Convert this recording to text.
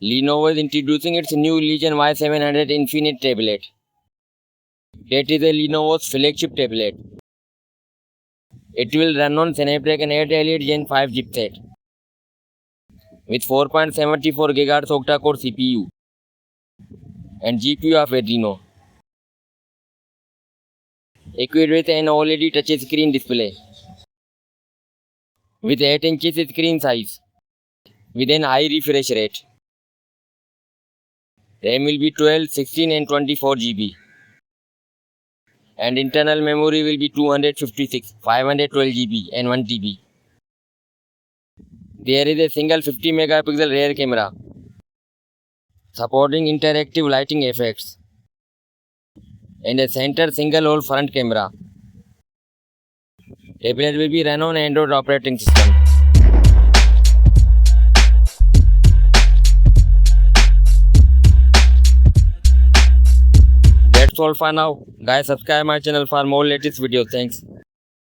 Lenovo is introducing its new Legion Y700 Infinite tablet. That is a Lenovo's flagship tablet. It will run on Snapdragon 888 Gen 5 chipset with 4.74 GHz Octa-Core CPU and GPU of Adreno, equipped with an OLED touchscreen display with 8 inches screen size with an high refresh rate. RAM will be 12, 16 and 24 GB. And internal memory will be 256, 512 GB and 1 TB. There is a single 50 megapixel rear camera supporting interactive lighting effects and a center single hole front camera. Tablet will be run on Android operating system. That's all for now. Guys, subscribe my channel for more latest videos. Thanks.